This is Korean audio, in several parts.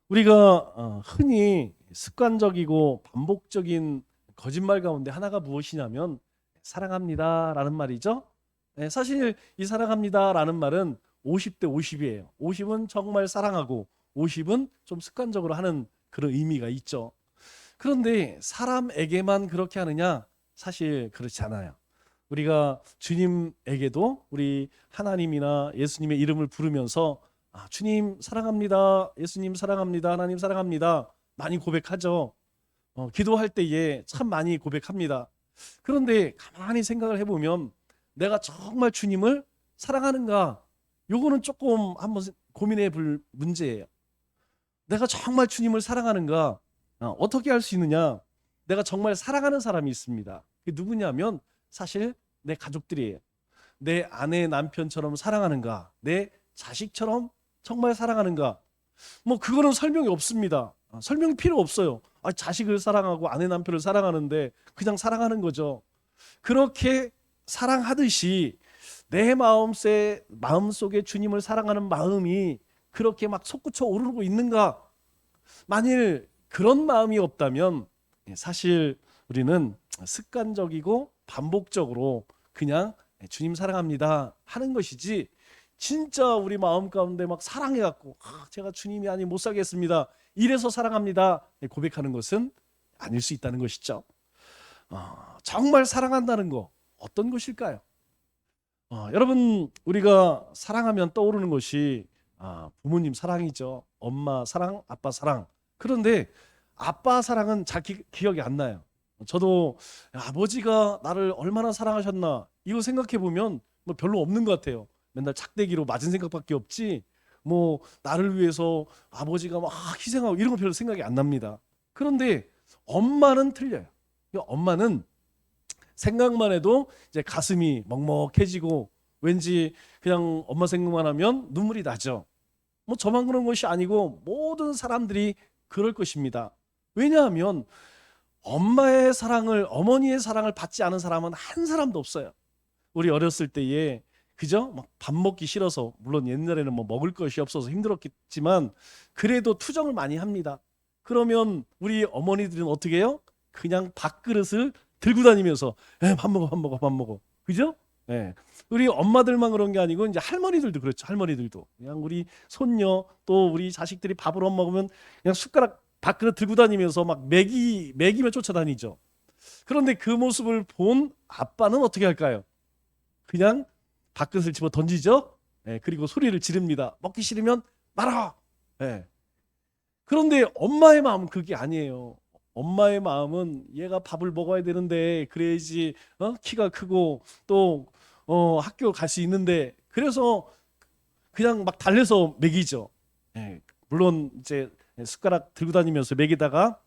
우리가 흔히 습관적이고 반복적인 거짓말 가운데 하나가 무엇이냐면 사랑합니다라는 말이죠. 네, 사실 이 사랑합니다라는 말은 50대 50이에요. 50은 정말 사랑하고 50은 좀 습관적으로 하는 그런 의미가 있죠. 그런데 사람에게만 그렇게 하느냐? 사실 그렇지 않아요. 우리가 주님에게도 우리 하나님이나 예수님의 이름을 부르면서 주님 사랑합니다. 예수님 사랑합니다. 하나님 사랑합니다. 많이 고백하죠. 기도할 때에 참 많이 고백합니다. 그런데 가만히 생각을 해보면 내가 정말 주님을 사랑하는가? 요거는 조금 한번 고민해 볼 문제예요. 내가 정말 주님을 사랑하는가? 어떻게 할 수 있느냐? 내가 정말 사랑하는 사람이 있습니다. 그게 누구냐면 사실 내 가족들이에요. 내 아내, 남편처럼 사랑하는가? 내 자식처럼 정말 사랑하는가? 뭐 그거는 설명이 없습니다. 설명이 필요 없어요. 자식을 사랑하고 아내, 남편을 사랑하는데 그냥 사랑하는 거죠. 그렇게 사랑하듯이 내 마음속에 주님을 사랑하는 마음이 그렇게 막 솟구쳐 오르고 있는가? 만일 그런 마음이 없다면 사실 우리는 습관적이고 반복적으로 그냥 주님 사랑합니다 하는 것이지, 진짜 우리 마음 가운데 막 사랑해갖고 제가 주님이 아니 못 살겠습니다 이래서 사랑합니다 고백하는 것은 아닐 수 있다는 것이죠. 정말 사랑한다는 거 어떤 것일까요? 여러분, 우리가 사랑하면 떠오르는 것이 부모님 사랑이죠. 엄마 사랑, 아빠 사랑. 그런데 아빠 사랑은 잘 기억이 안 나요. 저도 아버지가 나를 얼마나 사랑하셨나 이거 생각해 보면 뭐 별로 없는 것 같아요. 맨날 착대기로 맞은 생각밖에 없지. 뭐 나를 위해서 아버지가 막 희생하고 이런 거 별로 생각이 안 납니다. 그런데 엄마는 틀려요. 엄마는 생각만 해도 이제 가슴이 먹먹해지고 왠지 그냥 엄마 생각만 하면 눈물이 나죠. 뭐 저만 그런 것이 아니고 모든 사람들이 그럴 것입니다. 왜냐하면 엄마의 사랑을, 어머니의 사랑을 받지 않은 사람은 한 사람도 없어요. 우리 어렸을 때에 그죠? 막 밥 먹기 싫어서, 물론 옛날에는 뭐 먹을 것이 없어서 힘들었겠지만 그래도 투정을 많이 합니다. 그러면 우리 어머니들은 어떻게 해요? 그냥 밥그릇을 들고 다니면서 밥 먹어 밥 먹어 밥 먹어. 그죠? 예. 우리 엄마들만 그런 게 아니고 이제 할머니들도 그렇죠. 할머니들도 그냥 우리 손녀 또 우리 자식들이 밥을 안 먹으면 그냥 숟가락 밥그릇 들고 다니면서 막 먹이며 쫓아다니죠. 그런데 그 모습을 본 아빠는 어떻게 할까요? 그냥 밥그릇을 집어 던지죠. 예, 그리고 소리를 지릅니다. 먹기 싫으면 말아. 예. 그런데 엄마의 마음은 그게 아니에요. 엄마의 마음은 얘가 밥을 먹어야 되는데 그래야지 키가 크고 또 학교 갈 수 있는데, 그래서 그냥 막 달래서 먹이죠. 예, 물론 이제 숟가락 들고 다니면서 먹이다가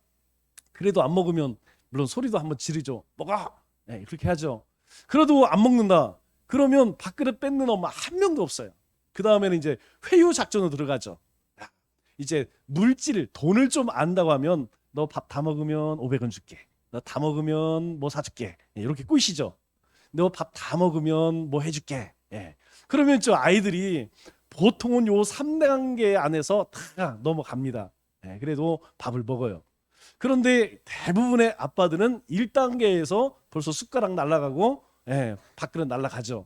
그래도 안 먹으면 물론 소리도 한번 지르죠. 먹어. 예, 그렇게 하죠. 그래도 안 먹는다. 그러면 밥그릇 뺏는 엄마 한 명도 없어요. 그 다음에는 이제 회유 작전으로 들어가죠. 이제 물질, 돈을 좀 안다고 하면 너 밥 다 먹으면 500원 줄게. 너 다 먹으면 뭐 사줄게. 예, 이렇게 꾸시죠. 너 밥 다 먹으면 뭐 해줄게. 예. 그러면 저 아이들이 보통은 요 3단계 안에서 다 넘어갑니다. 예, 그래도 밥을 먹어요. 그런데 대부분의 아빠들은 1단계에서 벌써 숟가락 날아가고 밥그릇 날아가죠.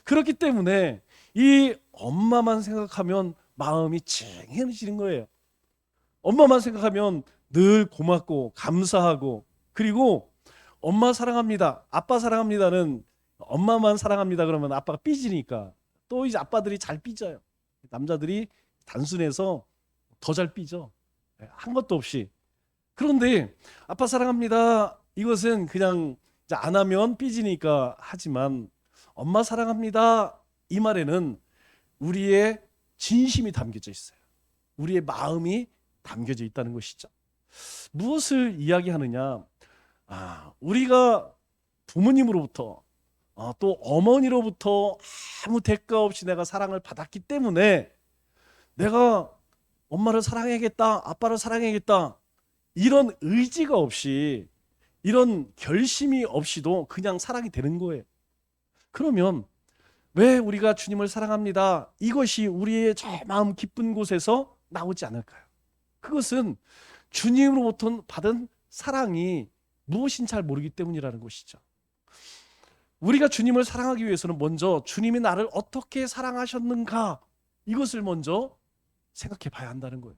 그렇기 때문에 이 엄마만 생각하면 마음이 찡해지는 거예요. 엄마만 생각하면 늘 고맙고 감사하고, 그리고 엄마 사랑합니다, 아빠 사랑합니다는 엄마만 사랑합니다 그러면 아빠가 삐지니까 또 이제 아빠들이 잘 삐져요. 남자들이 단순해서 더 잘 삐져. 한 것도 없이. 그런데 아빠 사랑합니다 이것은 그냥 이제 안 하면 삐지니까 하지만, 엄마 사랑합니다 이 말에는 우리의 진심이 담겨져 있어요. 우리의 마음이 담겨져 있다는 것이죠. 무엇을 이야기하느냐? 우리가 부모님으로부터 또 어머니로부터 아무 대가 없이 내가 사랑을 받았기 때문에 내가 엄마를 사랑해야겠다, 아빠를 사랑해야겠다 이런 의지가 없이, 이런 결심이 없이도 그냥 사랑이 되는 거예요. 그러면 왜 우리가 주님을 사랑합니다 이것이 우리의 저 마음 깊은 곳에서 나오지 않을까요? 그것은 주님으로부터 받은 사랑이 무엇인 잘 모르기 때문이라는 것이죠. 우리가 주님을 사랑하기 위해서는 먼저 주님이 나를 어떻게 사랑하셨는가, 이것을 먼저 생각해 봐야 한다는 거예요.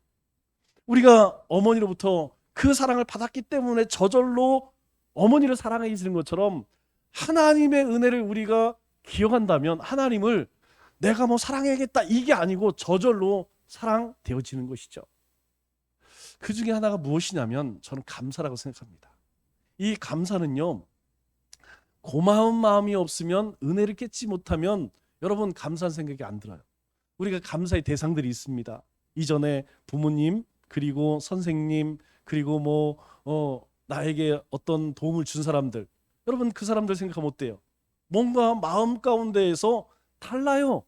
우리가 어머니로부터 그 사랑을 받았기 때문에 저절로 어머니를 사랑해지는 것처럼 하나님의 은혜를 우리가 기억한다면 하나님을 내가 뭐 사랑해야겠다 이게 아니고 저절로 사랑되어지는 것이죠. 그 중에 하나가 무엇이냐면 저는 감사라고 생각합니다. 이 감사는요, 고마운 마음이 없으면, 은혜를 깨지 못하면 여러분 감사한 생각이 안 들어요. 우리가 감사의 대상들이 있습니다. 이전에 부모님, 그리고 선생님, 그리고 나에게 어떤 도움을 준 사람들, 여러분 그 사람들 생각하면 어때요? 뭔가 마음 가운데에서 달라요.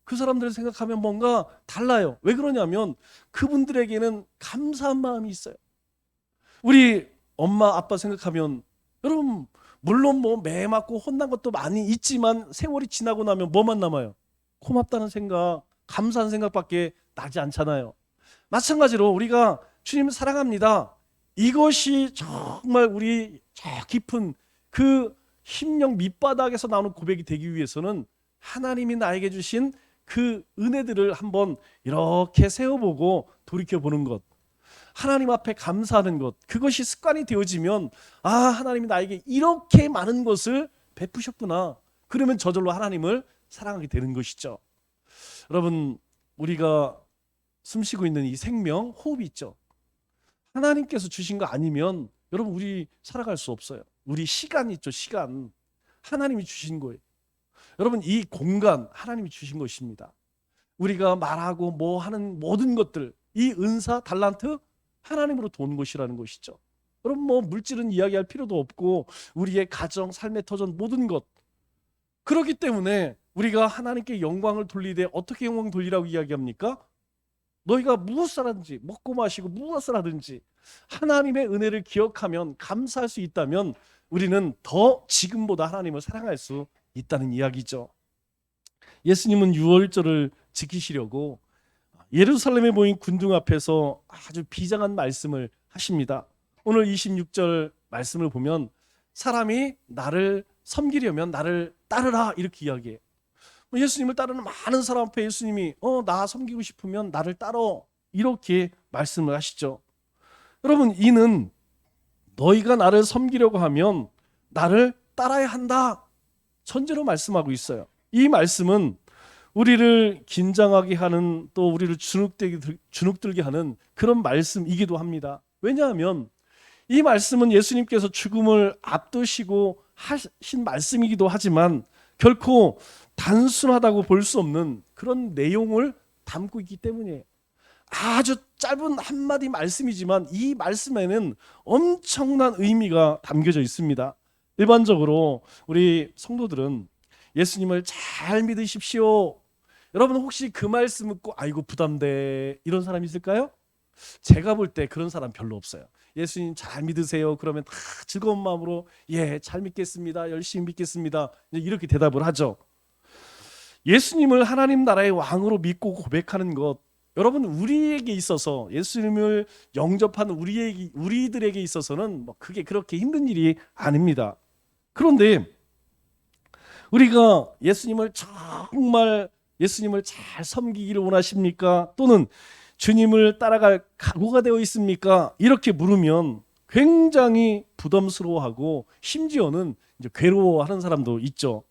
그 사람들을 생각하면 뭔가 달라요. 왜 그러냐면 그분들에게는 감사한 마음이 있어요. 우리 엄마 아빠 생각하면, 여러분 물론 매 맞고 혼난 것도 많이 있지만 세월이 지나고 나면 뭐만 남아요? 고맙다는 생각, 감사한 생각밖에 나지 않잖아요. 마찬가지로 우리가 주님 사랑합니다, 이것이 정말 우리 저 깊은 그 심령 밑바닥에서 나오는 고백이 되기 위해서는 하나님이 나에게 주신 그 은혜들을 한번 이렇게 세워보고 돌이켜보는 것, 하나님 앞에 감사하는 것, 그것이 습관이 되어지면 하나님이 나에게 이렇게 많은 것을 베푸셨구나, 그러면 저절로 하나님을 사랑하게 되는 것이죠. 여러분, 우리가 숨쉬고 있는 이 생명, 호흡이 있죠. 하나님께서 주신 거 아니면 여러분 우리 살아갈 수 없어요. 우리 시간 있죠. 시간 하나님이 주신 거예요. 여러분 이 공간 하나님이 주신 것입니다. 우리가 말하고 하는 모든 것들, 이 은사, 달란트 하나님으로부터 온 것이라는 것이죠. 여러분 물질은 이야기할 필요도 없고 우리의 가정, 삶의 터전 모든 것, 그렇기 때문에 우리가 하나님께 영광을 돌리되 어떻게 영광 돌리라고 이야기합니까? 너희가 무엇을 하든지, 먹고 마시고 무엇을 하든지 하나님의 은혜를 기억하면, 감사할 수 있다면 우리는 더 지금보다 하나님을 사랑할 수 있다는 이야기죠. 예수님은 유월절을 지키시려고 예루살렘에 모인 군중 앞에서 아주 비장한 말씀을 하십니다. 오늘 26절 말씀을 보면 사람이 나를 섬기려면 나를 따르라 이렇게 이야기해요. 예수님을 따르는 많은 사람 앞에 예수님이 나 섬기고 싶으면 나를 따라 이렇게 말씀을 하시죠. 여러분, 이는 너희가 나를 섬기려고 하면 나를 따라야 한다 전제로 말씀하고 있어요. 이 말씀은 우리를 긴장하게 하는, 또 우리를 주눅들게 하는 그런 말씀이기도 합니다. 왜냐하면 이 말씀은 예수님께서 죽음을 앞두시고 하신 말씀이기도 하지만 결코 단순하다고 볼 수 없는 그런 내용을 담고 있기 때문이에요. 아주 짧은 한마디 말씀이지만 이 말씀에는 엄청난 의미가 담겨져 있습니다. 일반적으로 우리 성도들은 예수님을 잘 믿으십시오. 여러분 혹시 그 말씀 듣고 아이고 부담돼 이런 사람 있을까요? 제가 볼 때 그런 사람 별로 없어요. 예수님 잘 믿으세요. 그러면 다 즐거운 마음으로 잘 믿겠습니다. 열심히 믿겠습니다. 이렇게 대답을 하죠. 예수님을 하나님 나라의 왕으로 믿고 고백하는 것, 여러분 우리에게 있어서, 예수님을 영접한 우리들에게 있어서는 그게 그렇게 힘든 일이 아닙니다. 그런데 우리가 예수님을 잘 섬기기를 원하십니까? 또는 주님을 따라갈 각오가 되어 있습니까? 이렇게 물으면 굉장히 부담스러워하고 심지어는 이제 괴로워하는 사람도 있죠.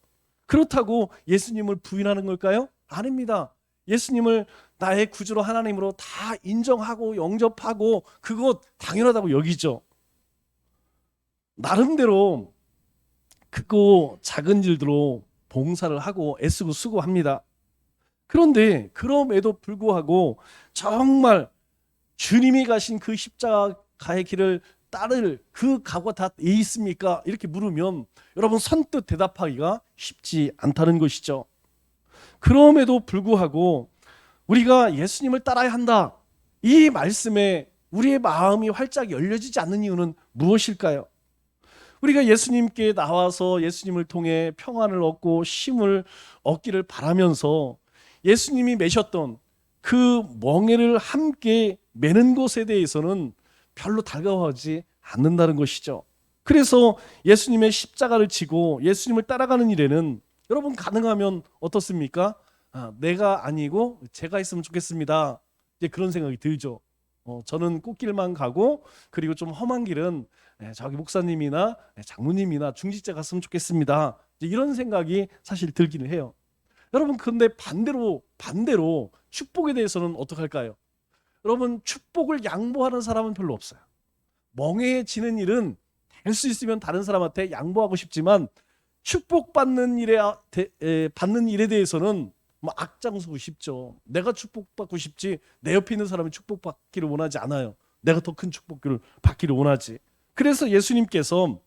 그렇다고 예수님을 부인하는 걸까요? 아닙니다. 예수님을 나의 구주로 하나님으로 다 인정하고 영접하고 그것 당연하다고 여기죠. 나름대로 크고 작은 일들로 봉사를 하고 애쓰고 수고합니다. 그런데 그럼에도 불구하고 정말 주님이 가신 그 십자가의 길을 따를 그 각오가 다 돼 있습니까? 이렇게 물으면 여러분 선뜻 대답하기가 쉽지 않다는 것이죠. 그럼에도 불구하고 우리가 예수님을 따라야 한다, 이 말씀에 우리의 마음이 활짝 열려지지 않는 이유는 무엇일까요? 우리가 예수님께 나와서 예수님을 통해 평안을 얻고 쉼을 얻기를 바라면서 예수님이 메셨던 그 멍에를 함께 매는 것에 대해서는 별로 달가워하지 않는다는 것이죠. 그래서 예수님의 십자가를 지고 예수님을 따라가는 일에는 여러분 가능하면 어떻습니까? 내가 아니고 제가 있으면 좋겠습니다. 이제 그런 생각이 들죠. 저는 꽃길만 가고 그리고 좀 험한 길은 저기 목사님이나 장로님이나 중직자 갔으면 좋겠습니다. 이제 이런 생각이 사실 들기는 해요. 여러분 근데 반대로 축복에 대해서는 어떻게 할까요? 여러분 축복을 양보하는 사람은 별로 없어요. 멍해지는 일은 될 수 있으면 다른 사람한테 양보하고 싶지만 축복받는 받는 일에 대해서는 뭐 악장수고 싶죠. 내가 축복받고 싶지 내 옆에 있는 사람이 축복받기를 원하지 않아요. 내가 더 큰 축복을 받기를 원하지. 그래서 예수님께서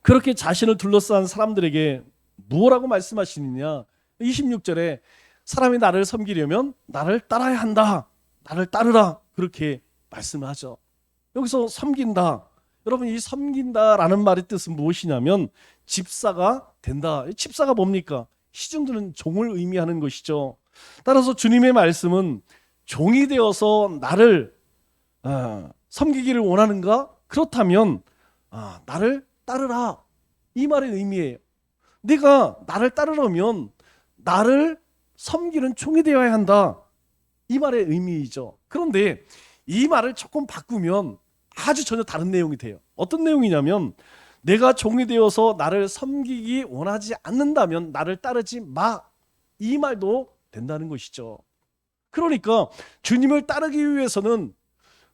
그렇게 자신을 둘러싼 사람들에게 무엇라고 말씀하시느냐. 26절에 사람이 나를 섬기려면 나를 따라야 한다. 나를 따르라. 그렇게 말씀하죠. 여기서 섬긴다. 여러분 이 섬긴다라는 말의 뜻은 무엇이냐면 집사가 된다. 집사가 뭡니까? 시중들은 종을 의미하는 것이죠. 따라서 주님의 말씀은 종이 되어서 나를 섬기기를 원하는가? 그렇다면 나를 따르라. 이 말의 의미예요. 네가 나를 따르려면 나를 섬기는 종이 되어야 한다. 이 말의 의미이죠. 그런데 이 말을 조금 바꾸면 아주 전혀 다른 내용이 돼요. 어떤 내용이냐면 내가 종이 되어서 나를 섬기기 원하지 않는다면 나를 따르지 마. 이 말도 된다는 것이죠. 그러니까 주님을 따르기 위해서는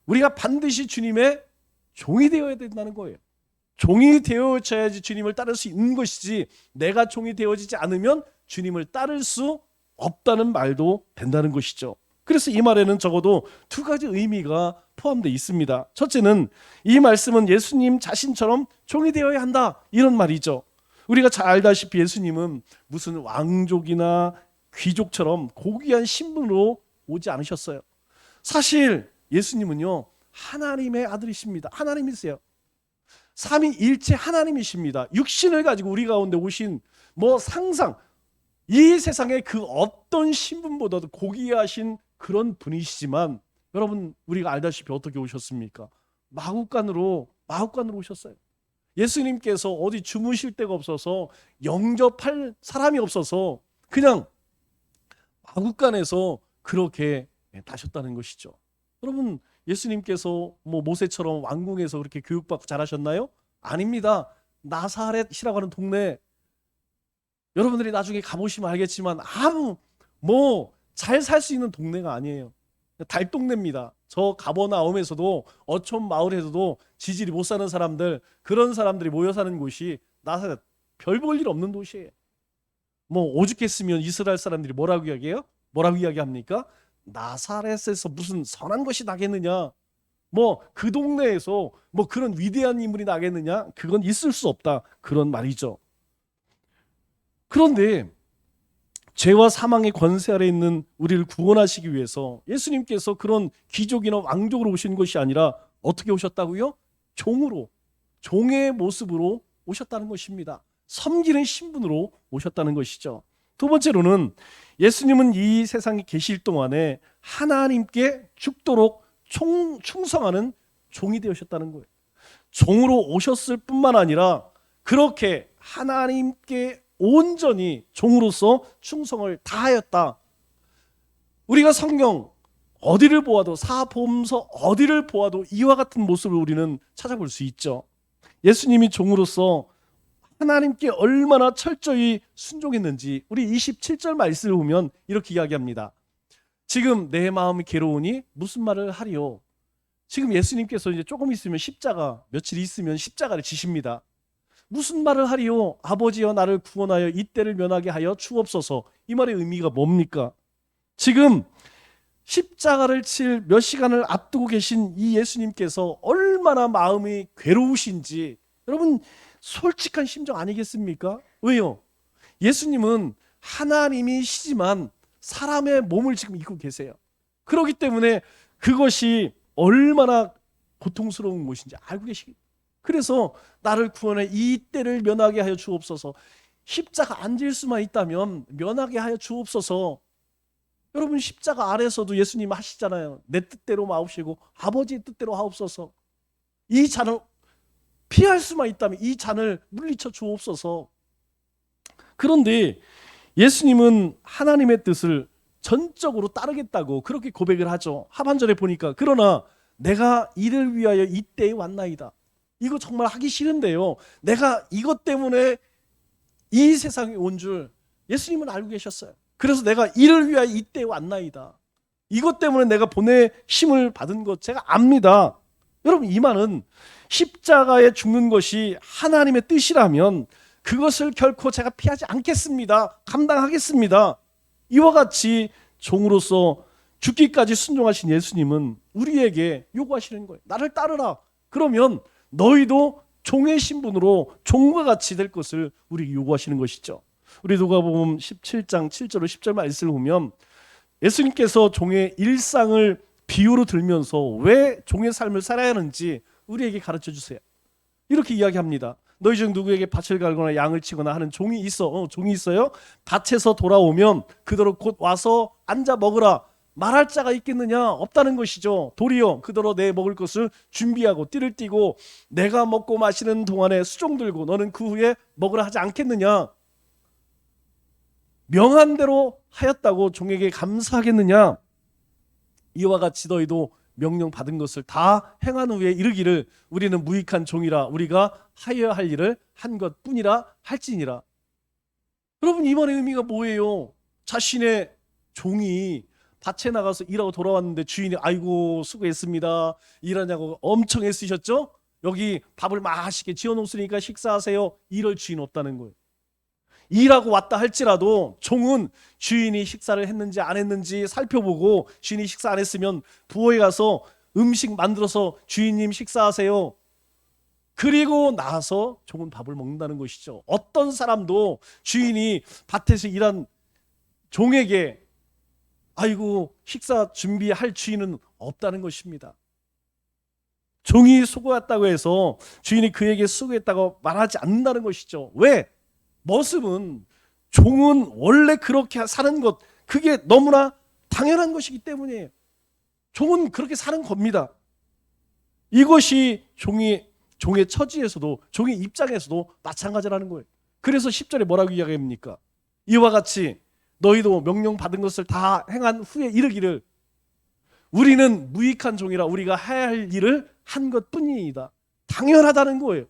우리가 반드시 주님의 종이 되어야 된다는 거예요. 종이 되어져야지 주님을 따를 수 있는 것이지 내가 종이 되어지지 않으면 주님을 따를 수 없다는 말도 된다는 것이죠. 그래서 이 말에는 적어도 두 가지 의미가 포함되어 있습니다. 첫째는 이 말씀은 예수님 자신처럼 종이 되어야 한다 이런 말이죠. 우리가 잘 알다시피 예수님은 무슨 왕족이나 귀족처럼 고귀한 신분으로 오지 않으셨어요. 사실 예수님은요 하나님의 아들이십니다. 하나님이세요. 삼위일체 하나님이십니다. 육신을 가지고 우리 가운데 오신 상상 이 세상의 그 어떤 신분보다도 고귀하신 그런 분이시지만 여러분 우리가 알다시피 어떻게 오셨습니까? 마구간으로 오셨어요. 예수님께서 어디 주무실 데가 없어서 영접할 사람이 없어서 그냥 마구간에서 그렇게 나셨다는 것이죠. 여러분 예수님께서 모세처럼 왕궁에서 그렇게 교육받고 자라셨나요? 아닙니다. 나사렛이라고 하는 동네 여러분들이 나중에 가보시면 알겠지만 아무 잘 살 수 있는 동네가 아니에요. 달동네입니다. 저 가버나움에서도 어촌 마을에서도 지질이 못 사는 사람들 그런 사람들이 모여 사는 곳이 나사렛 별 볼 일 없는 도시예요. 오죽했으면 이스라엘 사람들이 뭐라고 이야기해요? 뭐라고 이야기합니까? 나사렛에서 무슨 선한 것이 나겠느냐? 그 동네에서 그런 위대한 인물이 나겠느냐? 그건 있을 수 없다. 그런 말이죠. 그런데 죄와 사망의 권세 아래 있는 우리를 구원하시기 위해서 예수님께서 그런 귀족이나 왕족으로 오신 것이 아니라 어떻게 오셨다고요? 종의 모습으로 오셨다는 것입니다. 섬기는 신분으로 오셨다는 것이죠. 두 번째로는 예수님은 이 세상에 계실 동안에 하나님께 죽도록 충성하는 종이 되셨다는 거예요. 종으로 오셨을 뿐만 아니라 그렇게 하나님께 온전히 종으로서 충성을 다하였다. 우리가 성경 어디를 보아도 사복음서 어디를 보아도 이와 같은 모습을 우리는 찾아볼 수 있죠. 예수님이 종으로서 하나님께 얼마나 철저히 순종했는지 우리 27절 말씀을 보면 이렇게 이야기합니다. 지금 내 마음이 괴로우니 무슨 말을 하리요. 지금 예수님께서 이제 조금 있으면 며칠 있으면 십자가를 지십니다. 무슨 말을 하리요? 아버지여 나를 구원하여 이 때를 면하게 하여 주옵소서. 이 말의 의미가 뭡니까? 지금 십자가를 칠 몇 시간을 앞두고 계신 이 예수님께서 얼마나 마음이 괴로우신지 여러분 솔직한 심정 아니겠습니까? 왜요? 예수님은 하나님이시지만 사람의 몸을 지금 입고 계세요. 그렇기 때문에 그것이 얼마나 고통스러운 것인지 알고 계시기. 그래서 나를 구원해 이 때를 면하게 하여 주옵소서. 십자가 안 질 수만 있다면 면하게 하여 주옵소서. 여러분 십자가 아래서도 예수님 하시잖아요. 내 뜻대로 마옵시고 아버지의 뜻대로 하옵소서. 이 잔을 피할 수만 있다면 이 잔을 물리쳐 주옵소서. 그런데 예수님은 하나님의 뜻을 전적으로 따르겠다고 그렇게 고백을 하죠. 하반절에 보니까 그러나 내가 이를 위하여 이때에 왔나이다. 이거 정말 하기 싫은데요. 내가 이것 때문에 이 세상에 온 줄 예수님은 알고 계셨어요. 그래서 내가 이를 위하여 이때에 왔나이다. 이것 때문에 내가 보내심을 받은 것 제가 압니다. 여러분 이 말은 십자가에 죽는 것이 하나님의 뜻이라면 그것을 결코 제가 피하지 않겠습니다. 감당하겠습니다. 이와 같이 종으로서 죽기까지 순종하신 예수님은 우리에게 요구하시는 거예요. 나를 따르라. 그러면 너희도 종의 신분으로 종과 같이 될 것을 우리에게 요구하시는 것이죠. 우리 누가복음 17장 7절로 10절 말씀을 보면 예수님께서 종의 일상을 비유로 들면서 왜 종의 삶을 살아야 하는지 우리에게 가르쳐 주세요. 이렇게 이야기합니다. 너희 중 누구에게 밭을 갈거나 양을 치거나 하는 종이 있어. 종이 있어요. 밭에서 돌아오면 그대로 곧 와서 앉아 먹으라. 말할 자가 있겠느냐? 없다는 것이죠. 도리어 그대로 내 먹을 것을 준비하고 띠를 띠고 내가 먹고 마시는 동안에 수종 들고 너는 그 후에 먹으라 하지 않겠느냐? 명한 대로 하였다고 종에게 감사하겠느냐? 이와 같이 너희도 명령 받은 것을 다 행한 후에 이르기를 우리는 무익한 종이라 우리가 하여야 할 일을 한 것뿐이라 할지니라. 여러분 이 말의 의미가 뭐예요? 자신의 종이 밭에 나가서 일하고 돌아왔는데 주인이 아이고 수고했습니다 일하냐고 엄청 애쓰셨죠? 여기 밥을 맛있게 지어놓으니까 식사하세요. 이럴 주인 없다는 거예요. 일하고 왔다 할지라도 종은 주인이 식사를 했는지 안 했는지 살펴보고 주인이 식사 안 했으면 부엌에 가서 음식 만들어서 주인님 식사하세요. 그리고 나서 종은 밥을 먹는다는 것이죠. 어떤 사람도 주인이 밭에서 일한 종에게 아이고 식사 준비할 주인은 없다는 것입니다. 종이 수고했다고 해서 주인이 그에게 수고했다고 말하지 않는다는 것이죠. 왜? 모습은 종은 원래 그렇게 사는 것 그게 너무나 당연한 것이기 때문이에요. 종은 그렇게 사는 겁니다. 이것이 종의 처지에서도 종의 입장에서도 마찬가지라는 거예요. 그래서 10절에 뭐라고 이야기합니까? 이와 같이 너희도 명령 받은 것을 다 행한 후에 이르기를 우리는 무익한 종이라 우리가 해야 할 일을 한 것뿐이다. 당연하다는 거예요.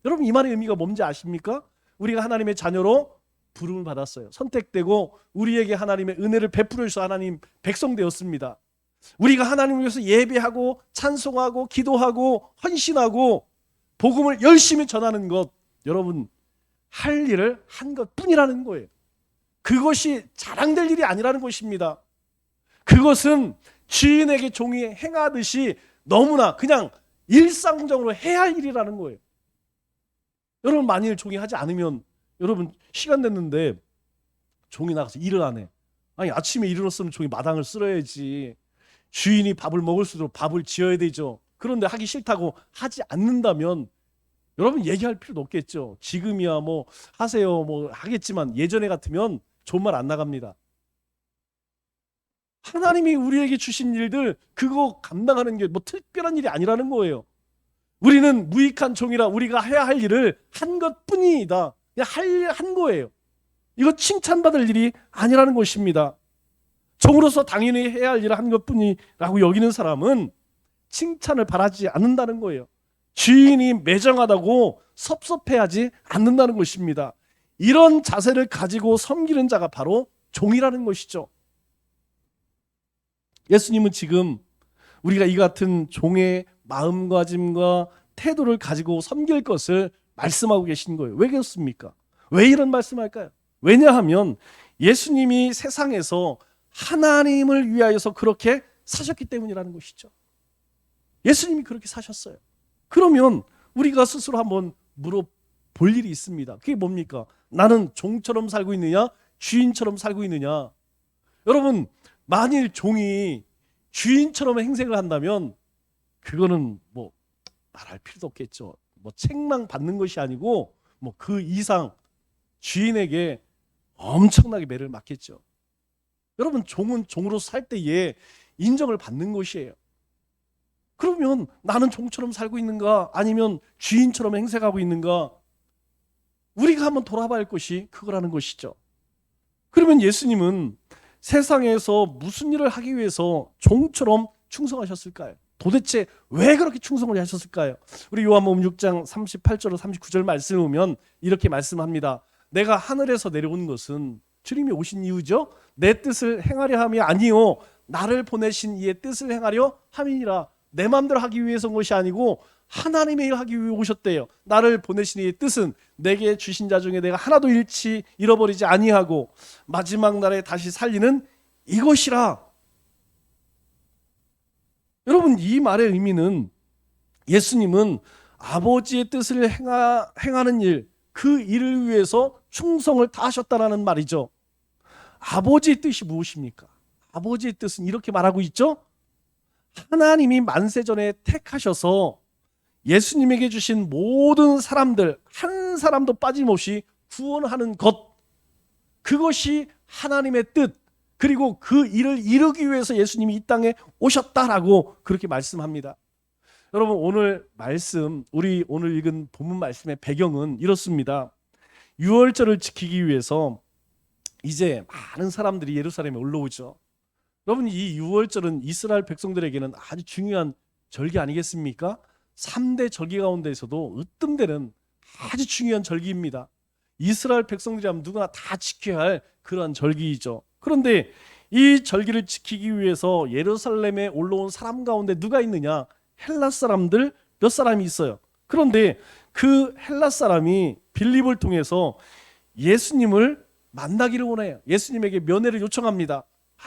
여러분 이 말의 의미가 뭔지 아십니까? 우리가 하나님의 자녀로 부름을 받았어요. 선택되고 우리에게 하나님의 은혜를 베풀어 주셔서 하나님 백성 되었습니다. 우리가 하나님을 위해서 예배하고 찬송하고 기도하고 헌신하고 복음을 열심히 전하는 것 여러분 할 일을 한 것뿐이라는 거예요. 그것이 자랑될 일이 아니라는 것입니다. 그것은 주인에게 종이 행하듯이 너무나 그냥 일상적으로 해야 할 일이라는 거예요. 여러분 만일 종이 하지 않으면 여러분 시간 됐는데 종이 나가서 일을 안 해. 아니 아침에 일어났으면 종이 마당을 쓸어야지. 주인이 밥을 먹을 수 있도록 밥을 지어야 되죠. 그런데 하기 싫다고 하지 않는다면 여러분 얘기할 필요도 없겠죠. 지금이야 뭐 하세요 뭐 하겠지만 예전에 같으면 존말 안 나갑니다. 하나님이 우리에게 주신 일들 그거 감당하는 게 뭐 특별한 일이 아니라는 거예요. 우리는 무익한 종이라 우리가 해야 할 일을 한 것뿐이다. 그냥 할 일 한 거예요. 이거 칭찬받을 일이 아니라는 것입니다. 종으로서 당연히 해야 할 일을 한 것뿐이라고 여기는 사람은 칭찬을 바라지 않는다는 거예요. 주인이 매정하다고 섭섭해하지 않는다는 것입니다. 이런 자세를 가지고 섬기는 자가 바로 종이라는 것이죠. 예수님은 지금 우리가 이 같은 종의 마음가짐과 태도를 가지고 섬길 것을 말씀하고 계신 거예요. 왜 그렇습니까? 왜 이런 말씀할까요? 왜냐하면 예수님이 세상에서 하나님을 위하여서 그렇게 사셨기 때문이라는 것이죠. 예수님이 그렇게 사셨어요. 그러면 우리가 스스로 한번 물어볼 일이 있습니다. 그게 뭡니까? 나는 종처럼 살고 있느냐? 주인처럼 살고 있느냐? 여러분 만일 종이 주인처럼 행색을 한다면 그거는 뭐 말할 필요도 없겠죠. 뭐 책망 받는 것이 아니고 뭐 그 이상 주인에게 엄청나게 매를 맞겠죠. 여러분, 종은 종으로 살 때에 인정을 받는 것이에요. 그러면 나는 종처럼 살고 있는가, 아니면 주인처럼 행색하고 있는가, 우리가 한번 돌아봐야 할 것이 그거라는 것이죠. 그러면 예수님은 세상에서 무슨 일을 하기 위해서 종처럼 충성하셨을까요? 도대체 왜 그렇게 충성을 하셨을까요? 우리 요한복음 6장 38절 39절 말씀을 보면 이렇게 말씀합니다. 내가 하늘에서 내려온 것은, 주님이 오신 이유죠, 내 뜻을 행하려 함이 아니요 나를 보내신 이의 뜻을 행하려 함이니라. 내 마음대로 하기 위해서 온 것이 아니고 하나님의 일을 하기 위해 오셨대요. 나를 보내신 이의 뜻은 내게 주신 자 중에 내가 하나도 잃어버리지 아니하고 마지막 날에 다시 살리는 이것이라. 여러분, 이 말의 의미는 예수님은 아버지의 뜻을 행하는 일, 그 일을 위해서 충성을 다하셨다는 말이죠. 아버지의 뜻이 무엇입니까? 아버지의 뜻은 이렇게 말하고 있죠. 하나님이 만세전에 택하셔서 예수님에게 주신 모든 사람들 한 사람도 빠짐없이 구원하는 것, 그것이 하나님의 뜻, 그리고 그 일을 이루기 위해서 예수님이 이 땅에 오셨다라고 그렇게 말씀합니다. 여러분, 오늘 말씀, 우리 오늘 읽은 본문 말씀의 배경은 이렇습니다. 유월절을 지키기 위해서 이제 많은 사람들이 예루살렘에 올라오죠. 여러분, 이 유월절은 이스라엘 백성들에게는 아주 중요한 절기 아니겠습니까? 3대 절기 가운데에서도 으뜸되는 아주 중요한 절기입니다. 이스라엘 백성들이라면 누구나 다 지켜야 할 그러한 절기이죠. 그런데 이 절기를 지키기 위해서 예루살렘에 올라온 사람 가운데 누가 있느냐? 헬라 사람들 몇 사람이 있어요. 그런데 그 헬라 사람이 빌립을 통해서 예수님을 만나기를 원해요. 예수님에게 면회를 요청합니다.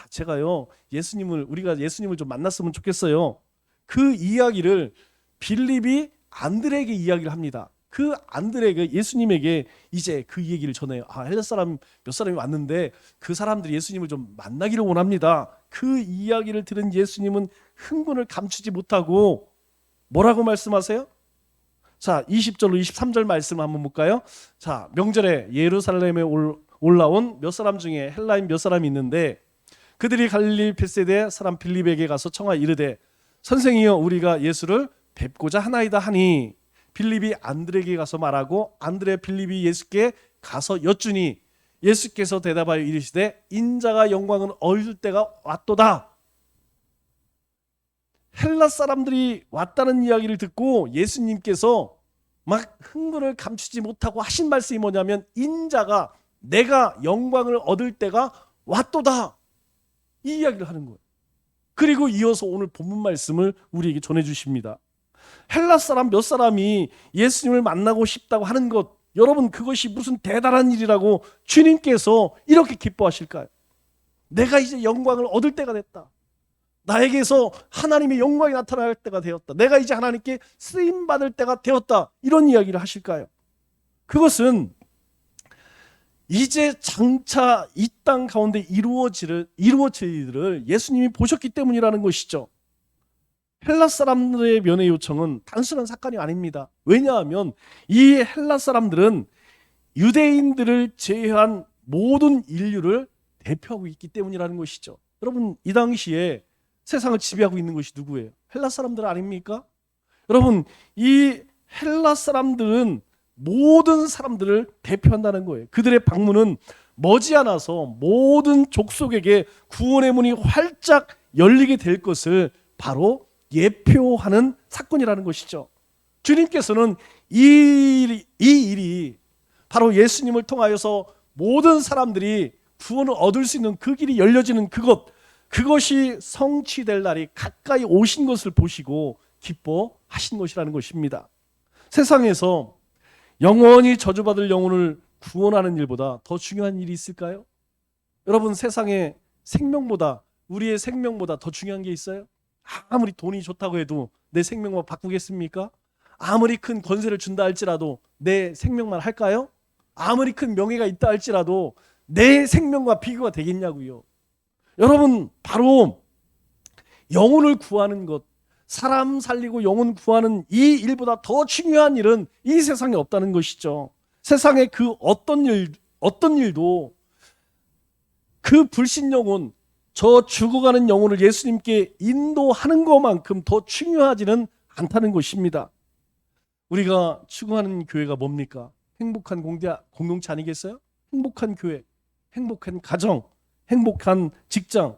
제가요, 우리가 예수님을 좀 만났으면 좋겠어요. 그 이야기를 빌립이 안드레에게 이야기를 합니다. 그 안드레가 예수님에게 이제 그 얘기를 전해요. 헬라 사람 몇 사람이 왔는데 그 사람들이 예수님을 좀 만나기를 원합니다. 그 이야기를 들은 예수님은 흥분을 감추지 못하고 뭐라고 말씀하세요? 자, 20절로 23절 말씀 한번 볼까요? 자, 명절에 예루살렘에 올라온 몇 사람 중에 헬라인 몇 사람이 있는데 그들이 갈릴리 벳세대 사람 빌립에게 가서 청하 이르되 선생이여 우리가 예수를 뵙고자 하나이다 하니 빌립이 안드레에게 가서 말하고 안드레 빌립이 예수께 가서 여쭈니 예수께서 대답하여 이르시되 인자가 영광은 얻을 때가 왔도다. 헬라 사람들이 왔다는 이야기를 듣고 예수님께서 막 흥분을 감추지 못하고 하신 말씀이 뭐냐면 인자가, 내가 영광을 얻을 때가 왔도다, 이 이야기를 하는 거예요. 그리고 이어서 오늘 본문 말씀을 우리에게 전해주십니다. 헬라 사람 몇 사람이 예수님을 만나고 싶다고 하는 것, 여러분, 그것이 무슨 대단한 일이라고 주님께서 이렇게 기뻐하실까요? 내가 이제 영광을 얻을 때가 됐다. 나에게서 하나님의 영광이 나타날 때가 되었다. 내가 이제 하나님께 쓰임받을 때가 되었다. 이런 이야기를 하실까요? 그것은 이제 장차 이 땅 가운데 이루어질 일을 예수님이 보셨기 때문이라는 것이죠. 헬라 사람들의 면회 요청은 단순한 사건이 아닙니다. 왜냐하면 이 헬라 사람들은 유대인들을 제외한 모든 인류를 대표하고 있기 때문이라는 것이죠. 여러분, 이 당시에 세상을 지배하고 있는 것이 누구예요? 헬라 사람들 아닙니까? 여러분, 이 헬라 사람들은 모든 사람들을 대표한다는 거예요. 그들의 방문은 머지않아서 모든 족속에게 구원의 문이 활짝 열리게 될 것을 바로 예표하는 사건이라는 것이죠. 주님께서는 이 일이 바로 예수님을 통하여서 모든 사람들이 구원을 얻을 수 있는 그 길이 열려지는 그것이 성취될 날이 가까이 오신 것을 보시고 기뻐하신 것이라는 것입니다. 세상에서 영원히 저주받을 영혼을 구원하는 일보다 더 중요한 일이 있을까요? 여러분, 세상의 생명보다, 우리의 생명보다 더 중요한 게 있어요? 아무리 돈이 좋다고 해도 내 생명만 바꾸겠습니까? 아무리 큰 권세를 준다 할지라도 내 생명만 할까요? 아무리 큰 명예가 있다 할지라도 내 생명과 비교가 되겠냐고요. 여러분, 바로 영혼을 구하는 것, 사람 살리고 영혼 구하는 이 일보다 더 중요한 일은 이 세상에 없다는 것이죠. 세상에 그 어떤 일도 그 불신 영혼, 저 죽어가는 영혼을 예수님께 인도하는 것만큼 더 중요하지는 않다는 것입니다. 우리가 추구하는 교회가 뭡니까? 행복한 공동체 아니겠어요? 행복한 교회, 행복한 가정, 행복한 직장.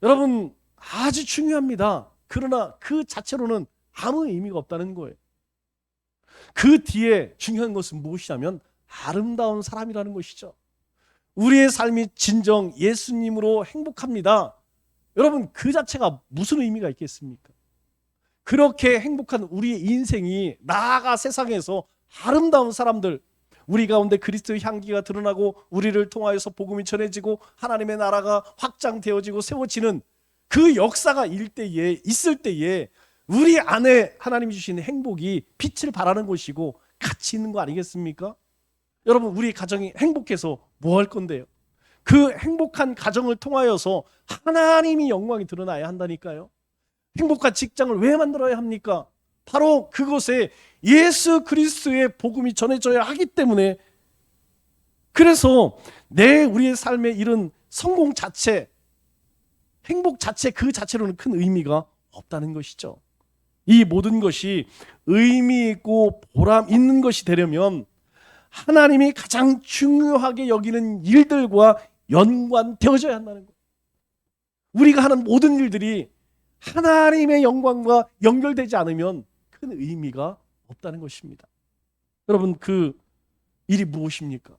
여러분 아주 중요합니다. 그러나 그 자체로는 아무 의미가 없다는 거예요. 그 뒤에 중요한 것은 무엇이냐면 아름다운 사람이라는 것이죠. 우리의 삶이 진정 예수님으로 행복합니다. 여러분 그 자체가 무슨 의미가 있겠습니까? 그렇게 행복한 우리의 인생이 나아가 세상에서 아름다운 사람들, 우리 가운데 그리스도의 향기가 드러나고 우리를 통하여서 복음이 전해지고 하나님의 나라가 확장되어지고 세워지는 그 역사가 있을 때에 우리 안에 하나님이 주신 행복이 빛을 발하는 것이고 가치 있는 거 아니겠습니까? 여러분 우리 가정이 행복해서 뭐 할 건데요? 그 행복한 가정을 통하여서 하나님이 영광이 드러나야 한다니까요. 행복한 직장을 왜 만들어야 합니까? 바로 그곳에 예수 그리스도의 복음이 전해져야 하기 때문에. 그래서 우리의 삶에 이런 성공 자체, 행복 자체 그 자체로는 큰 의미가 없다는 것이죠. 이 모든 것이 의미 있고 보람 있는 것이 되려면 하나님이 가장 중요하게 여기는 일들과 연관되어져야 한다는 거예요. 우리가 하는 모든 일들이 하나님의 영광과 연결되지 않으면 큰 의미가 없다는 것입니다. 여러분 그 일이 무엇입니까?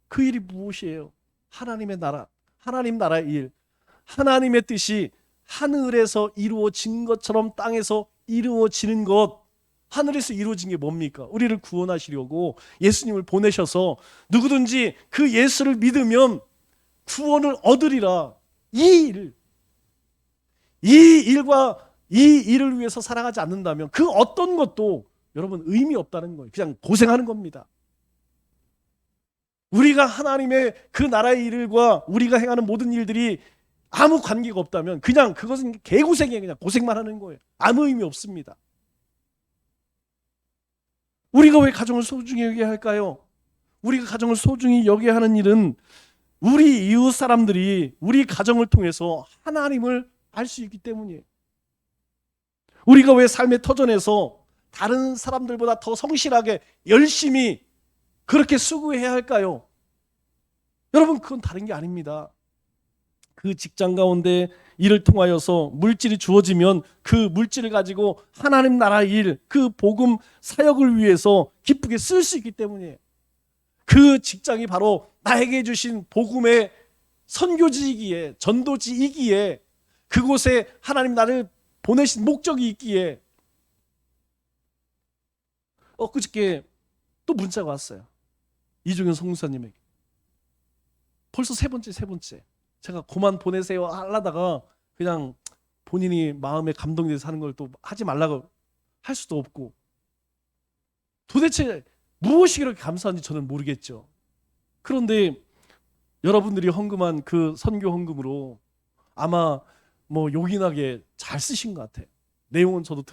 그 일이 무엇이에요? 하나님의 나라, 하나님 나라의 일, 하나님의 뜻이 하늘에서 이루어진 것처럼 땅에서 이루어지는 것. 하늘에서 이루어진 게 뭡니까? 우리를 구원하시려고 예수님을 보내셔서 누구든지 그 예수를 믿으면 구원을 얻으리라. 이 일과 이 일을 위해서 살아가지 않는다면 그 어떤 것도 여러분 의미 없다는 거예요. 그냥 고생하는 겁니다. 우리가 하나님의 그 나라의 일과 우리가 행하는 모든 일들이 아무 관계가 없다면 그냥 그것은 개고생이에요. 그냥 고생만 하는 거예요. 아무 의미 없습니다. 우리가 왜 가정을 소중히 여겨야 할까요? 우리가 가정을 소중히 여겨야 하는 일은 우리 이웃 사람들이 우리 가정을 통해서 하나님을 알 수 있기 때문이에요. 우리가 왜 삶의 터전에서 다른 사람들보다 더 성실하게 열심히 그렇게 수고해야 할까요? 여러분 그건 다른 게 아닙니다. 그 직장 가운데 일을 통하여서 물질이 주어지면 그 물질을 가지고 하나님 나라 일, 그 복음 사역을 위해서 기쁘게 쓸 수 있기 때문이에요. 그 직장이 바로 나에게 주신 복음의 선교지이기에, 전도지이기에, 그곳에 하나님 나를 보내신 목적이 있기에. 엊그저께 또 문자가 왔어요. 이종현 성사님에게. 벌써 세 번째. 제가 그만 보내세요 하려다가 그냥 본인이 마음에 감동이 돼서 하는 걸 또 하지 말라고 할 수도 없고. 도대체 무엇이 그렇게 감사한지 저는 모르겠죠. 그런데 여러분들이 헌금한 그 선교 헌금으로 아마 뭐 요긴하게 잘 쓰신 것 같아요. 내용은 저도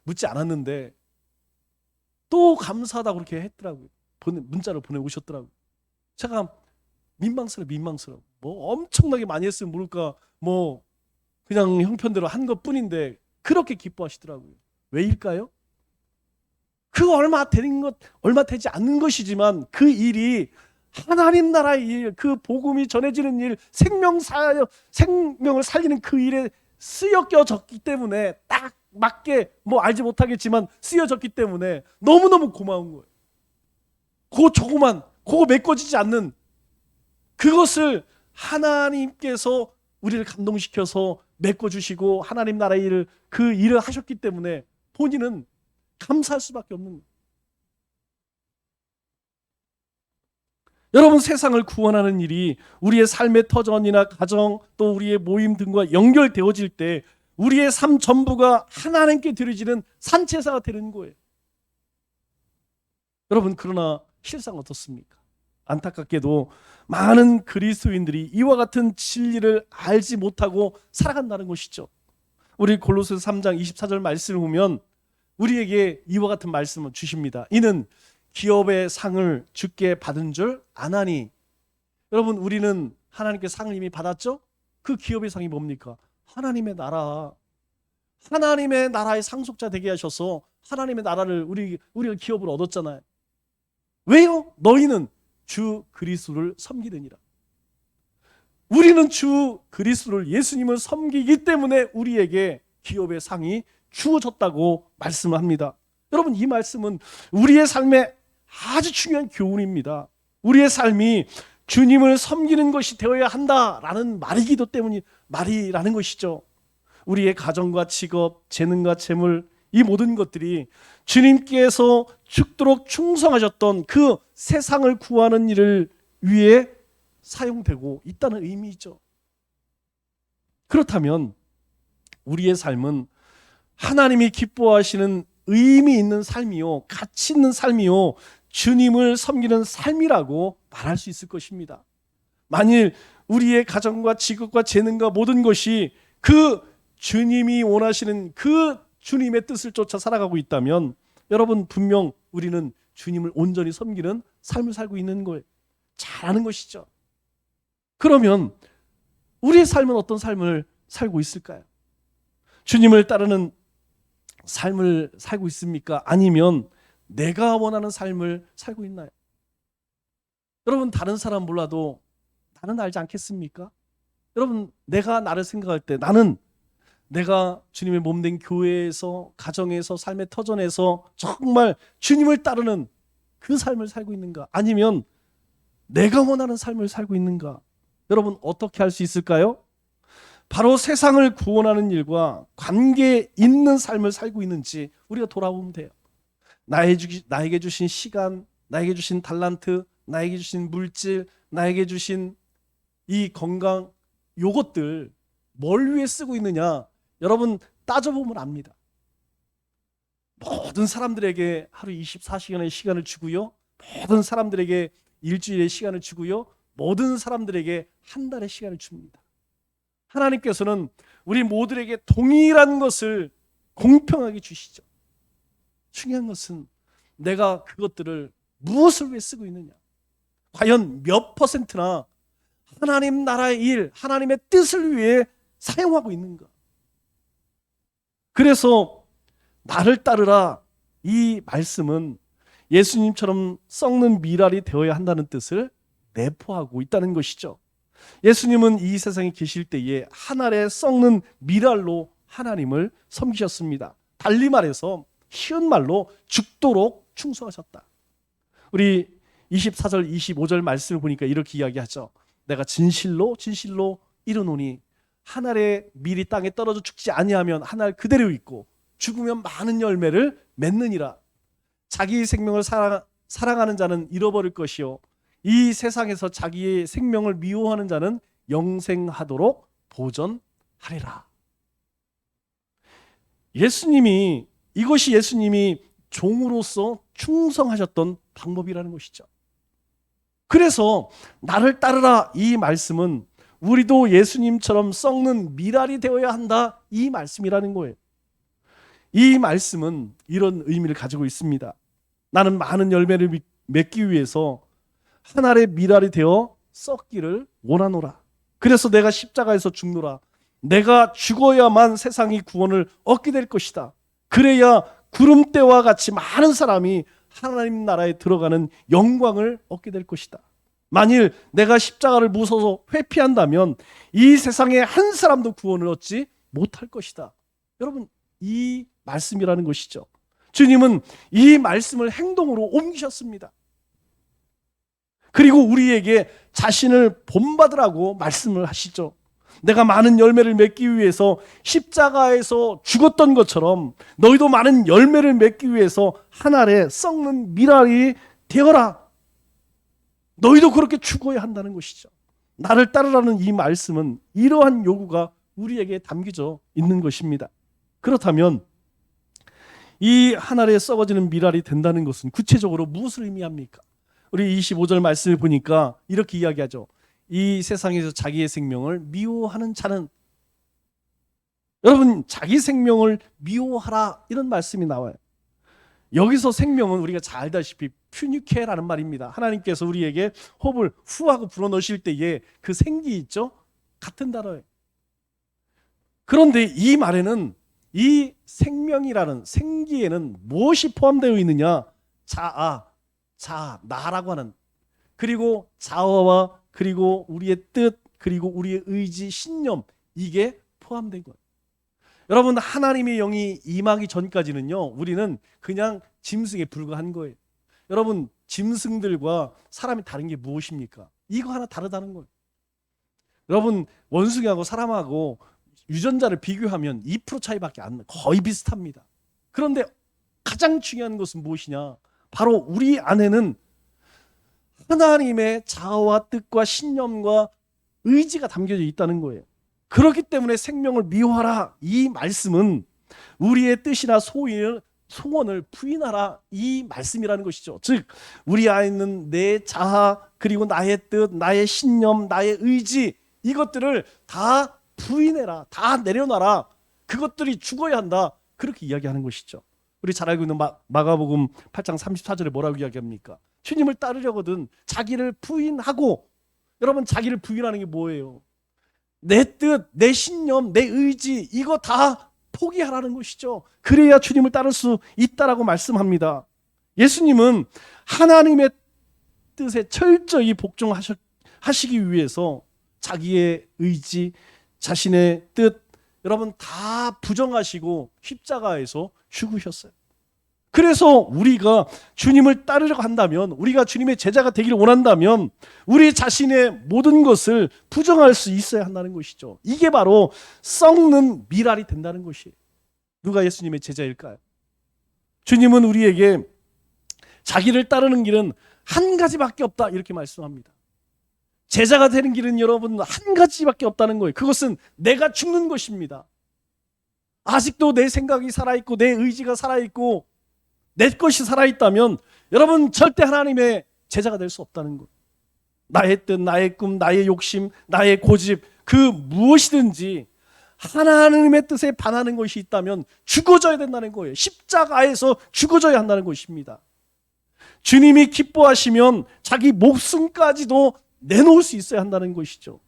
묻지 않았는데 또 감사하다고 그렇게 했더라고요. 문자를 보내오셨더라고요. 제가 민망스러워. 뭐 엄청나게 많이 했으면 모를까, 뭐 그냥 형편대로 한 것 뿐인데 그렇게 기뻐하시더라고요. 왜일까요? 그 얼마 되지 않는 것이지만 그 일이 하나님 나라의 일, 그 복음이 전해지는 일, 생명을 살리는 그 일에 쓰여졌기 때문에 딱 맞게 뭐 알지 못하겠지만 쓰여졌기 때문에 너무너무 고마운 거예요. 그거 메꿔지지 않는 그것을 하나님께서 우리를 감동시켜서 메꿔주시고 하나님 나라의 일을 그 일을 하셨기 때문에 본인은 감사할 수밖에 없는 거예요. 여러분 세상을 구원하는 일이 우리의 삶의 터전이나 가정 또 우리의 모임 등과 연결되어질 때 우리의 삶 전부가 하나님께 드려지는 산제사가 되는 거예요. 여러분 그러나 실상 어떻습니까? 안타깝게도 많은 그리스도인들이 이와 같은 진리를 알지 못하고 살아간다는 것이죠. 우리 골로새서 3장 24절 말씀을 보면 우리에게 이와 같은 말씀을 주십니다. 이는 기업의 상을 주께 받은 줄 아나니. 여러분 우리는 하나님께 상을 이미 받았죠? 그 기업의 상이 뭡니까? 하나님의 나라. 하나님의 나라의 상속자 되게 하셔서 하나님의 나라를 우리가 기업으로 얻었잖아요. 왜요? 너희는 주 그리스도를 섬기느니라. 우리는 주 그리스도를, 예수님을 섬기기 때문에 우리에게 기업의 상이 주어졌다고 말씀을 합니다. 여러분, 이 말씀은 우리의 삶에 아주 중요한 교훈입니다. 우리의 삶이 주님을 섬기는 것이 되어야 한다라는 말이기도 때문이 말이라는 것이죠. 우리의 가정과 직업, 재능과 재물, 이 모든 것들이 주님께서 죽도록 충성하셨던 그 세상을 구하는 일을 위해 사용되고 있다는 의미죠. 그렇다면 우리의 삶은 하나님이 기뻐하시는 의미 있는 삶이요, 가치 있는 삶이요, 주님을 섬기는 삶이라고 말할 수 있을 것입니다. 만일 우리의 가정과 직업과 재능과 모든 것이 그 주님이 원하시는 그 주님의 뜻을 쫓아 살아가고 있다면 여러분, 분명 우리는 주님을 온전히 섬기는 삶을 살고 있는 거예요. 잘하는 것이죠. 그러면 우리의 삶은 어떤 삶을 살고 있을까요? 주님을 따르는 삶을 살고 있습니까? 아니면 내가 원하는 삶을 살고 있나요? 여러분, 다른 사람 몰라도 나는 알지 않겠습니까? 여러분, 내가 나를 생각할 때 나는 내가 주님의 몸된 교회에서, 가정에서, 삶의 터전에서 정말 주님을 따르는 그 삶을 살고 있는가? 아니면 내가 원하는 삶을 살고 있는가? 여러분, 어떻게 할 수 있을까요? 바로 세상을 구원하는 일과 관계 있는 삶을 살고 있는지 우리가 돌아보면 돼요. 나에게 주신 시간, 나에게 주신 달란트, 나에게 주신 물질, 나에게 주신 이 건강, 요것들 뭘 위해 쓰고 있느냐? 여러분, 따져보면 압니다. 모든 사람들에게 하루 24시간의 시간을 주고요, 모든 사람들에게 일주일의 시간을 주고요, 모든 사람들에게 한 달의 시간을 줍니다. 하나님께서는 우리 모두에게 동일한 것을 공평하게 주시죠. 중요한 것은 내가 그것들을 무엇을 위해 쓰고 있느냐, 과연 몇 퍼센트나 하나님 나라의 일, 하나님의 뜻을 위해 사용하고 있는가. 그래서 나를 따르라, 이 말씀은 예수님처럼 썩는 미랄이 되어야 한다는 뜻을 내포하고 있다는 것이죠. 예수님은 이 세상에 계실 때에 한 알에 썩는 미랄로 하나님을 섬기셨습니다. 달리 말해서 쉬운 말로 죽도록 충성하셨다. 우리 24절 25절 말씀을 보니까 이렇게 이야기하죠. 내가 진실로 진실로 이르노니 한 알의 밀이 땅에 떨어져 죽지 아니하면 한 알 그대로 있고 죽으면 많은 열매를 맺느니라. 자기 생명을 사랑하는 자는 잃어버릴 것이요, 이 세상에서 자기의 생명을 미워하는 자는 영생하도록 보전하리라. 이것이 예수님이 종으로서 충성하셨던 방법이라는 것이죠. 그래서 나를 따르라, 이 말씀은 우리도 예수님처럼 썩는 미랄이 되어야 한다, 이 말씀이라는 거예요. 이 말씀은 이런 의미를 가지고 있습니다. 나는 많은 열매를 맺기 위해서 한 알의 미랄이 되어 썩기를 원하노라. 그래서 내가 십자가에서 죽노라. 내가 죽어야만 세상이 구원을 얻게 될 것이다. 그래야 구름대와 같이 많은 사람이 하나님 나라에 들어가는 영광을 얻게 될 것이다. 만일 내가 십자가를 무서워서 회피한다면 이 세상에 한 사람도 구원을 얻지 못할 것이다. 여러분, 이 말씀이라는 것이죠. 주님은 이 말씀을 행동으로 옮기셨습니다. 그리고 우리에게 자신을 본받으라고 말씀을 하시죠. 내가 많은 열매를 맺기 위해서 십자가에서 죽었던 것처럼 너희도 많은 열매를 맺기 위해서 한 알에 썩는 미랄이 되어라. 너희도 그렇게 죽어야 한다는 것이죠. 나를 따르라는 이 말씀은 이러한 요구가 우리에게 담겨져 있는 것입니다. 그렇다면 이 한 알에 썩어지는 미랄이 된다는 것은 구체적으로 무엇을 의미합니까? 우리 25절 말씀을 보니까 이렇게 이야기하죠. 이 세상에서 자기의 생명을 미워하는 자는, 여러분, 자기 생명을 미워하라, 이런 말씀이 나와요. 여기서 생명은 우리가 잘 알다시피 퓨니케라는 말입니다. 하나님께서 우리에게 호흡을 후하고 불어넣으실 때에 그 생기 있죠? 같은 단어예요. 그런데 이 말에는 이 생명이라는 생기에는 무엇이 포함되어 있느냐? 자아, 나라고 하는, 그리고 자아와 그리고 우리의 뜻, 그리고 우리의 의지, 신념, 이게 포함된 거예요. 여러분, 하나님의 영이 임하기 전까지는요, 우리는 그냥 짐승에 불과한 거예요. 여러분, 짐승들과 사람이 다른 게 무엇입니까? 이거 하나 다르다는 거예요. 여러분, 원숭이하고 사람하고 유전자를 비교하면 2% 차이밖에 안 나요. 거의 비슷합니다. 그런데 가장 중요한 것은 무엇이냐? 바로 우리 안에는 하나님의 자아와 뜻과 신념과 의지가 담겨져 있다는 거예요. 그렇기 때문에 생명을 미워하라, 이 말씀은 우리의 뜻이나 소원을 부인하라, 이 말씀이라는 것이죠. 즉 우리 안에 있는 내 자아, 그리고 나의 뜻, 나의 신념, 나의 의지, 이것들을 다 부인해라, 다 내려놔라. 그것들이 죽어야 한다. 그렇게 이야기하는 것이죠. 우리 잘 알고 있는 마가복음 8장 34절에 뭐라고 이야기합니까? 주님을 따르려거든 자기를 부인하고. 여러분, 자기를 부인하는 게 뭐예요? 내 뜻, 내 신념, 내 의지, 이거 다 포기하라는 것이죠. 그래야 주님을 따를 수 있다라고 말씀합니다. 예수님은 하나님의 뜻에 철저히 복종하시기 위해서 자기의 의지, 자신의 뜻, 여러분 다 부정하시고 십자가에서 죽으셨어요. 그래서 우리가 주님을 따르려고 한다면, 우리가 주님의 제자가 되기를 원한다면 우리 자신의 모든 것을 부정할 수 있어야 한다는 것이죠. 이게 바로 썩는 미랄이 된다는 것이에요. 누가 예수님의 제자일까요? 주님은 우리에게 자기를 따르는 길은 한 가지밖에 없다, 이렇게 말씀합니다. 제자가 되는 길은 여러분 한 가지밖에 없다는 거예요. 그것은 내가 죽는 것입니다. 아직도 내 생각이 살아있고 내 의지가 살아있고 내 것이 살아있다면 여러분 절대 하나님의 제자가 될 수 없다는 거예요. 나의 뜻, 나의 꿈, 나의 욕심, 나의 고집, 그 무엇이든지 하나님의 뜻에 반하는 것이 있다면 죽어져야 된다는 거예요. 십자가에서 죽어져야 한다는 것입니다. 주님이 기뻐하시면 자기 목숨까지도 내놓을 수 있어야 한다는 것이죠.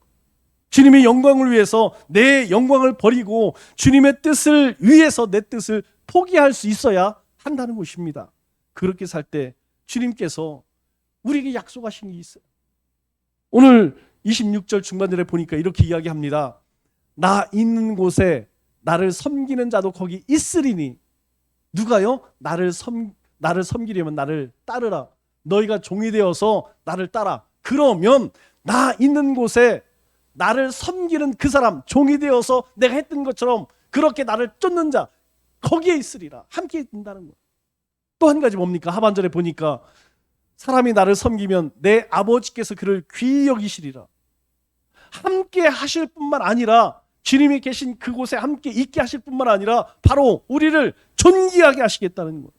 주님의 영광을 위해서 내 영광을 버리고 주님의 뜻을 위해서 내 뜻을 포기할 수 있어야 한다는 것입니다. 그렇게 살 때 주님께서 우리에게 약속하신 게 있어요. 오늘 26절 중반절에 보니까 이렇게 이야기합니다. 나 있는 곳에 나를 섬기는 자도 거기 있으리니. 누가요? 나를 섬기려면 나를 따르라. 너희가 종이 되어서 나를 따라. 그러면 나 있는 곳에 나를 섬기는 그 사람, 종이 되어서 내가 했던 것처럼 그렇게 나를 쫓는 자, 거기에 있으리라. 함께 있다는 거예요. 또 한 가지 뭡니까? 하반절에 보니까 사람이 나를 섬기면 내 아버지께서 그를 귀히 여기시리라. 함께 하실 뿐만 아니라, 주님이 계신 그곳에 함께 있게 하실 뿐만 아니라 바로 우리를 존귀하게 하시겠다는 거예요.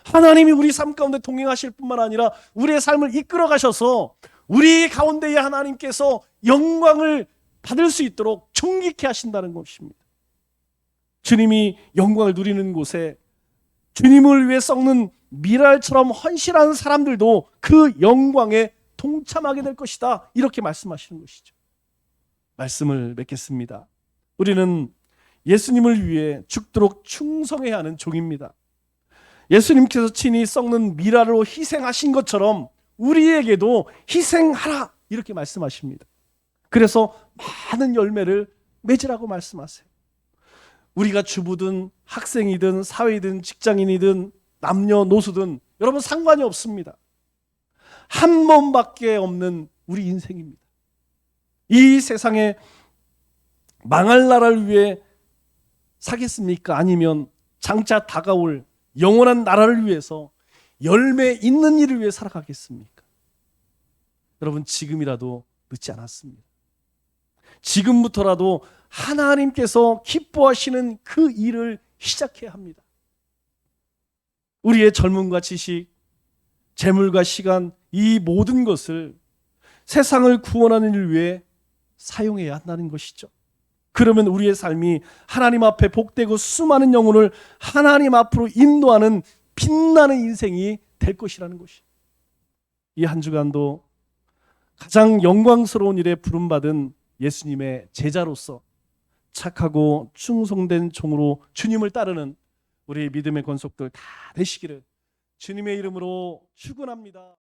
하나님이 우리 삶 가운데 동행하실 뿐만 아니라 우리의 삶을 이끌어 가셔서 우리 가운데에 하나님께서 영광을 받을 수 있도록 존귀케 하신다는 것입니다. 주님이 영광을 누리는 곳에 주님을 위해 썩는 미랄처럼 헌신하는 사람들도 그 영광에 동참하게 될 것이다, 이렇게 말씀하시는 것이죠. 말씀을 맺겠습니다. 우리는 예수님을 위해 죽도록 충성해야 하는 종입니다. 예수님께서 친히 썩는 미랄로 희생하신 것처럼 우리에게도 희생하라, 이렇게 말씀하십니다. 그래서 많은 열매를 맺으라고 말씀하세요. 우리가 주부든 학생이든 사회이든 직장인이든 남녀노소든 여러분 상관이 없습니다. 한 번밖에 없는 우리 인생입니다. 이 세상에 망할 나라를 위해 사겠습니까? 아니면 장차 다가올 영원한 나라를 위해서 열매 있는 일을 위해 살아가겠습니까? 여러분, 지금이라도 늦지 않았습니다. 지금부터라도 하나님께서 기뻐하시는 그 일을 시작해야 합니다. 우리의 젊음과 지식, 재물과 시간, 이 모든 것을 세상을 구원하는 일 위해 사용해야 한다는 것이죠. 그러면 우리의 삶이 하나님 앞에 복되고 수많은 영혼을 하나님 앞으로 인도하는 빛나는 인생이 될 것이라는 것이. 이 한 주간도 가장 영광스러운 일에 부름받은 예수님의 제자로서 착하고 충성된 종으로 주님을 따르는 우리 믿음의 권속들 다 되시기를 주님의 이름으로 축원합니다.